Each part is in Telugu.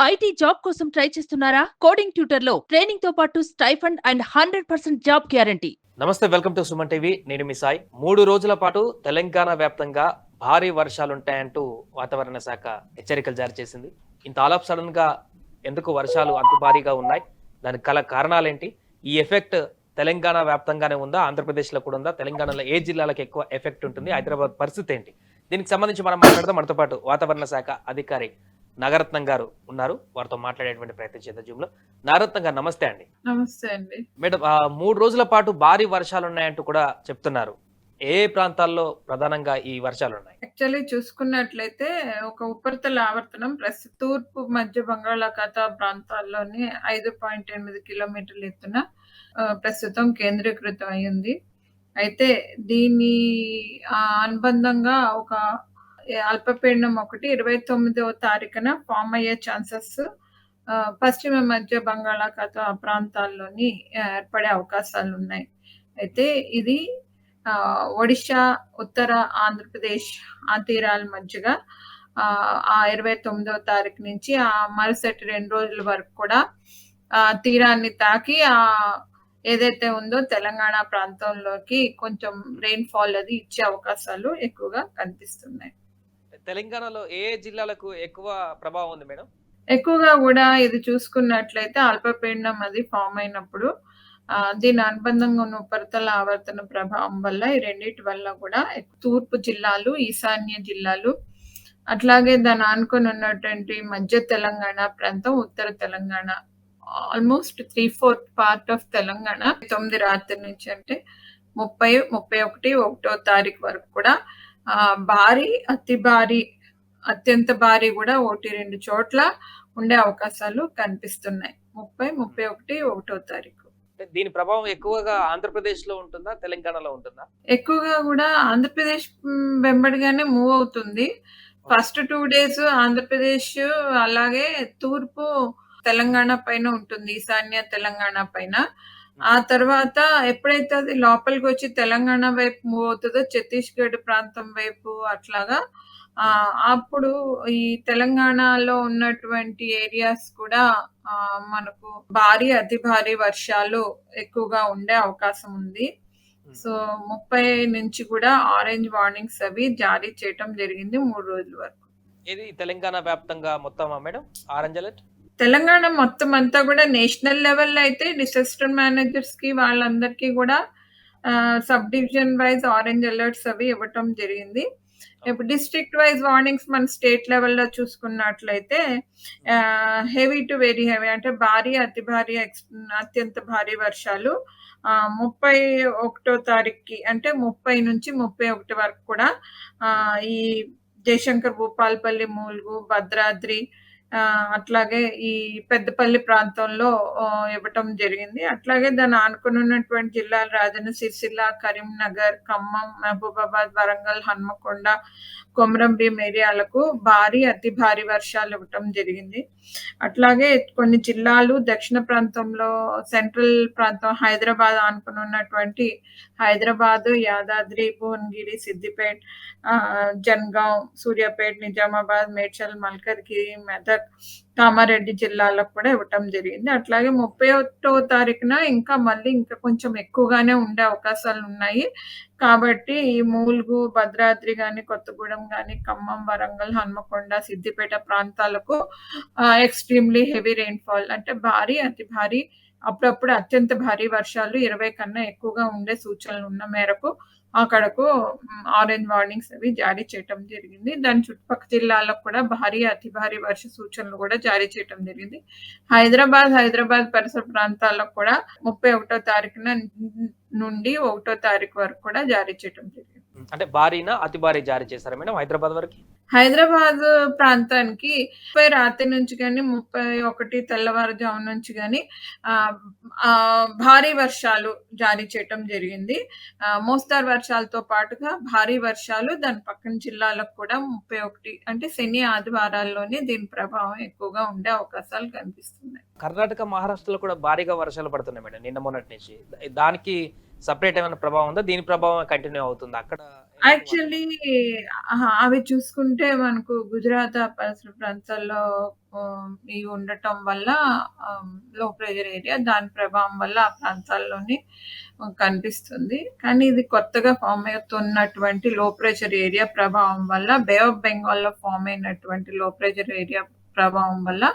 ఐటీ జాబ్ కోసం ట్రై చేస్తున్నారా? కోడింగ్ ట్యూటర్ లో ట్రైనింగ్ తో పాటు స్టైఫండ్ అండ్ 100% జాబ్ గ్యారంటీ. నమస్తే, వెల్కమ్ టు సుమన్ టీవీ. నేను మీ సాయి. 3 రోజుల పాటు తెలంగాణ వ్యాప్తంగా భారీ వర్షాలుంటాయంటూ వాతావరణ శాఖ హెచ్చరికలు జారీ చేసింది. ఇంత ఆల్ ఆఫ్ సడన్ గా ఎందుకు వర్షాలు అంత భారీగా ఉన్నాయి? దానికి గల కారణాలేంటి? ఈ ఎఫెక్ట్ తెలంగాణ వ్యాప్తంగానే ఉందా? ఆంధ్రప్రదేశ్లో కూడా ఉందా? తెలంగాణలో ఏ జిల్లాలకు ఎక్కువ ఎఫెక్ట్ ఉంటుంది? హైదరాబాద్ పరిస్థితి ఏంటి? దీనికి సంబంధించి మనం మాట్లాడదాం. మనతో పాటు వాతావరణ శాఖ అధికారి నాగరత్నం గారు ఉన్నారు. వారితో మాట్లాడేటువంటి ప్రయత్నం చేద్దాం. జూమ్ లో నాగరత్నం గారు, నమస్తే అండి. నమస్తే అండి. మేడం, 3 రోజుల పాటు భారీ వర్షాలు ఉన్నాయంటూ కూడా చెప్తున్నారు. ఏ ప్రాంతాల్లో ప్రధానంగా ఈ వర్షాలు ఉన్నాయి? యాక్చువల్లీ చూసుకున్నట్లయితే ఒక ఉపరితల ఆవర్తనం తూర్పు మధ్య బంగాళాఖాత ప్రాంతాల్లోని 5.8 కిలోమీటర్ల ఎత్తున ప్రస్తుతం కేంద్రీకృతం అయ్యింది. అయితే దీని అనుబంధంగా ఒక అల్పపీడనం ఒకటి 29వ తారీఖున ఫామ్ అయ్యే ఛాన్సెస్ పశ్చిమ మధ్య బంగాళాఖాత ప్రాంతాల్లోని ఏర్పడే అవకాశాలు ఉన్నాయి. అయితే ఇది ఒడిషా, ఉత్తర ఆంధ్రప్రదేశ్ ఆ తీరాల మధ్యగా ఆ 29వ తారీఖు నుంచి ఆ మరుసటి 2 రోజుల వరకు కూడా తీరాన్ని తాకి ఏదైతే ఉందో తెలంగాణ ప్రాంతంలోకి కొంచెం రెయిన్ ఫాల్ అది ఇచ్చే అవకాశాలు ఎక్కువగా కనిపిస్తున్నాయి. తెలంగాణలో ఏ జిల్లాలకు ఎక్కువ ప్రభావం ఉంది మేడం? ఎక్కువగా కూడా ఇది చూసుకున్నట్లయితే అల్పపీడనం అది ఫామ్ అయినప్పుడు దీని అనుబంధంగా ఉన్న ఉపరితల ఆవర్తన ప్రభావం వల్ల ఈ రెండింటి వల్ల కూడా తూర్పు జిల్లాలు, ఈశాన్య జిల్లాలు, అట్లాగే దాన్ని ఆనుకొని ఉన్నటువంటి మధ్య తెలంగాణ ప్రాంతం, ఉత్తర Telangana, almost 3/4 part of Telangana 9 రాత్రి నుంచి అంటే 30, 31, 1వ తారీఖు వరకు కూడా భారీ, అతి భారీ, అత్యంత భారీ కూడా 1-2 చోట్ల ఉండే అవకాశాలు కనిపిస్తున్నాయి. 30, 31, 1వ తారీఖు. దీని ప్రభావం ఎక్కువగా ఆంధ్రప్రదేశ్ లో ఉంటుందా, తెలంగాణలో ఉంటుందా? ఎక్కువగా కూడా ఆంధ్రప్రదేశ్ వెంబడిగానే మూవ్ అవుతుంది. ఫస్ట్ 2 డేస్ ఆంధ్రప్రదేశ్, అలాగే తూర్పు తెలంగాణ పైన ఉంటుంది, ఈశాన్య తెలంగాణ పైన. ఆ తర్వాత ఎప్పుడైతే అది లోపలికి వచ్చి తెలంగాణ వైపు మూవ్ అవుతుందో ఛత్తీస్గఢ్ ప్రాంతం వైపు అట్లాగా అప్పుడు ఈ తెలంగాణలో ఉన్నటువంటి ఏరియాస్ కూడా మనకు భారీ, అతి భారీ వర్షాలు ఎక్కువగా ఉండే అవకాశం ఉంది. సో 30 నుంచి కూడా ఆరెంజ్ వార్నింగ్స్ అవి జారీ చేయటం జరిగింది 3 రోజుల వరకు. ఇది తెలంగాణ వ్యాప్తంగా మొత్తమా మేడం ఆరెంజ్ అలర్ట్? తెలంగాణ మొత్తం అంతా కూడా నేషనల్ లెవెల్ అయితే డిసాస్టర్ మేనేజర్స్ కి వాళ్ళందరికీ కూడా sub division wise orange alerts అవి ఇవ్వటం జరిగింది. ఇప్పుడు డిస్ట్రిక్ట్ వైజ్ వార్నింగ్స్ మన స్టేట్ లెవెల్లో చూసుకున్నట్లయితే హెవీ టు వెరీ హెవీ అంటే భారీ, అతి భారీ, అత్యంత భారీ వర్షాలు 31వ తారీఖుకి అంటే 30 నుంచి 31 వరకు కూడా ఈ జయశంకర్, భూపాలపల్లి, ములుగు, భద్రాద్రి, అట్లాగే ఈ పెద్దపల్లి ప్రాంతంలో ఇవ్వటం జరిగింది. అట్లాగే దాన్ని ఆనుకుని ఉన్నటువంటి జిల్లాలు రాజన్న సిరిసిల్ల, కరీంనగర్, ఖమ్మం, మహబూబాబాద్, వరంగల్, హన్మకొండ, కొమరంభీం ఏరియాలకు భారీ, అతి భారీ వర్షాలు ఇవ్వటం జరిగింది. అట్లాగే కొన్ని జిల్లాలు దక్షిణ ప్రాంతంలో, సెంట్రల్ ప్రాంతం హైదరాబాద్ ఆనుకుని ఉన్నటువంటి హైదరాబాద్, యాదాద్రి, భువనగిరి, సిద్దిపేట, జన్గాం, సూర్యాపేట, నిజామాబాద్, మేడ్చల్, మల్కజ్గిరి, మెదక్, కామారెడ్డి జిల్లాలకు కూడా ఇవ్వటం జరిగింది. అట్లాగే 31వ తారీఖున ఇంకా కొంచెం ఎక్కువగానే ఉండే అవకాశాలు ఉన్నాయి. కాబట్టి ఈ ములుగు, భద్రాద్రి గాని, కొత్తగూడెం గాని, ఖమ్మం, వరంగల్, హన్మకొండ, సిద్దిపేట ప్రాంతాలకు ఎక్స్ట్రీమ్లీ హెవీ రెయిన్ఫాల్ అంటే భారీ, అతి భారీ, అప్పుడప్పుడు అత్యంత భారీ వర్షాలు 20 కన్నా ఎక్కువగా ఉండే సూచనలు ఉన్న మేరకు అక్కడకు ఆరెంజ్ వార్నింగ్స్ అవి జారీ చేయటం జరిగింది. దాని చుట్టుపక్కల జిల్లాలకు కూడా భారీ, అతి భారీ వర్ష సూచనలు కూడా జారీ చేయటం జరిగింది. హైదరాబాద్ పరిసర ప్రాంతాలకు కూడా 31వ తారీఖున నుండి 1వ తారీఖు వరకు కూడా జారీ చేయటం జరిగింది. అంటే భారీనా, అతి భారీ జారీ చేశారా మేడం హైదరాబాద్ వరకు? హైదరాబాద్ ప్రాంతానికి 30 రాత్రి నుంచి కానీ 31 తెల్లవారుజాము నుంచి కానీ భారీ వర్షాలు జారీ చేయటం జరిగింది. మోస్తారు వర్షాలతో పాటుగా భారీ వర్షాలు దాని పక్కన జిల్లాలకు కూడా 31 అంటే శని, ఆదివారాల్లోనే దీని ప్రభావం ఎక్కువగా ఉండే అవకాశాలు కనిపిస్తున్నాయి. కర్ణాటక, మహారాష్ట్రలో కూడా భారీగా వర్షాలు పడుతున్నాయి మేడం నిన్న మొన్నటి నుంచి. దానికి సపరేట్ ఏమైనా ప్రభావం ఉందా? దీని ప్రభావం కంటిన్యూ అవుతుంది అక్కడ? యాక్చువల్లీ అవి చూసుకుంటే మనకు గుజరాత్ ఆ పరిసర ప్రాంతాల్లో ఇవి ఉండటం వల్ల లో ప్రెషర్ ఏరియా దాని ప్రభావం వల్ల ఆ ప్రాంతాల్లోని కనిపిస్తుంది. కానీ ఇది కొత్తగా ఫార్మ్ అవుతున్నటువంటి లో ప్రెషర్ ఏరియా ప్రభావం వల్ల బే ఆఫ్ బెంగాల్‌లో ఫార్మ్ అయినటువంటి లో ప్రెషర్ ఏరియా ప్రభావం వల్ల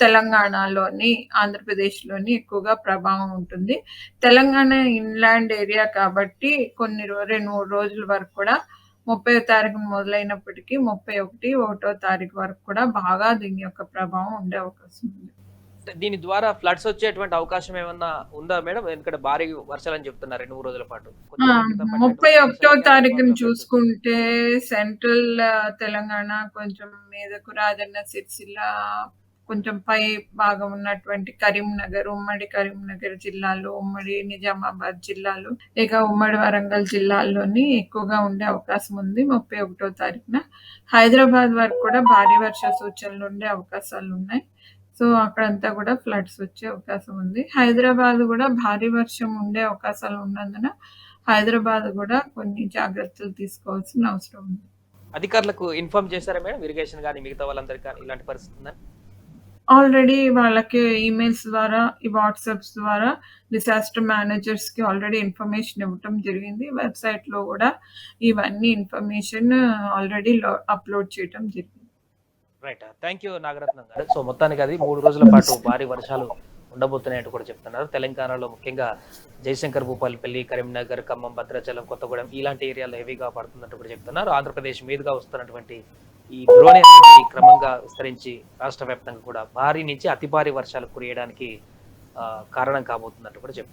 తెలంగాణలోని, ఆంధ్రప్రదేశ్‌లోని ఎక్కువగా ప్రభావం ఉంటుంది. తెలంగాణ ఇన్‌లాండ్ ఏరియా కాబట్టి కొన్ని 2, 3 రోజుల వరకు కూడా 30వ తారీఖున మొదలైనప్పటికీ 31, 1వ తారీఖు వరకు కూడా బాగా దీని యొక్క ప్రభావం ఉండే అవకాశం ఉంది. దీని ద్వారా ఫ్లడ్స్ వచ్చేటువంటి అవకాశం ఏమన్నా ఉందా మేడం? ఎందుకంటే భారీ వర్షాలని చెప్తున్నారు 2, 3 రోజుల పాటు. ఆ! క్రితం పడినటువంటి 31వ వర్షాలకి తారీఖున అందుబాటులో ఫ్లడ్స్ వచ్చాయి. చూసుకుంటే సెంట్రల్ తెలంగాణ కొంచెం మీదకు రాజన్న సిరిసిల్ల కొంచెం పై భాగం ఉన్నటువంటి కరీంనగర్, ఉమ్మడి కరీంనగర్ జిల్లాలో, ఉమ్మడి నిజామాబాద్ జిల్లాలో, ఇక ఉమ్మడి వరంగల్ జిల్లాల్లోని ఎక్కువగా ఉండే అవకాశం ఉంది 31వ తారీఖున. హైదరాబాద్ వరకు కూడా భారీ వర్ష సూచనలు ఉండే అవకాశాలున్నాయి. సో, అక్కడంతా కూడా ఫ్లడ్స్ వచ్చే అవకాశం ఉంది. హైదరాబాద్ కూడా భారీ వర్షం ఉండే అవకాశాలు ఉన్నందున హైదరాబాద్ కూడా కొన్ని జాగ్రత్తలు తీసుకోవాల్సిన అవసరం ఉంది. అధికారులకు ఇన్ఫార్మ్ చేశారా మేడం? ఇరిగేషన్ గాని మిగతా వాళ్ళందరికీ కానీ ఇలాంటి పరిస్థితి ఉందని? ఆల్రెడీ వాళ్ళకి ఈమెయిల్స్ ద్వారా, ఈ వాట్సాప్స్ ద్వారా డిసాస్టర్ మేనేజర్స్‌కి ఆల్రెడీ ఇన్ఫర్మేషన్ ఇవ్వటం జరిగింది. వెబ్‌సైట్‌లో కూడా ఇవన్నీ ఇన్ఫర్మేషన్ ఆల్రెడీ అప్‌లోడ్ చేయటం జరిగింది. రైట్. థ్యాంక్ యూ నాగరత్నం గారు. సో మొత్తానికి అది 3 రోజుల పాటు భారీ వర్షాలు ఉండబోతున్నాయంటూ కూడా చెప్తున్నారు. తెలంగాణలో ముఖ్యంగా జయశంకర్ భూపాలపల్లి, కరీంనగర్, ఖమ్మం, భద్రాచలం, కొత్తగూడెం ఇలాంటి ఏరియాలో హెవీగా పడుతున్నట్టు కూడా చెప్తున్నారు. ఆంధ్రప్రదేశ్ మీదుగా వస్తున్నటువంటి ఈ ద్రోణి అనేది క్రమంగా విస్తరించి రాష్ట్ర వ్యాప్తంగా కూడా భారీ నుంచి అతి భారీ వర్షాలు కురియడానికి కారణం కాబోతున్నట్టు కూడా చెప్తున్నారు.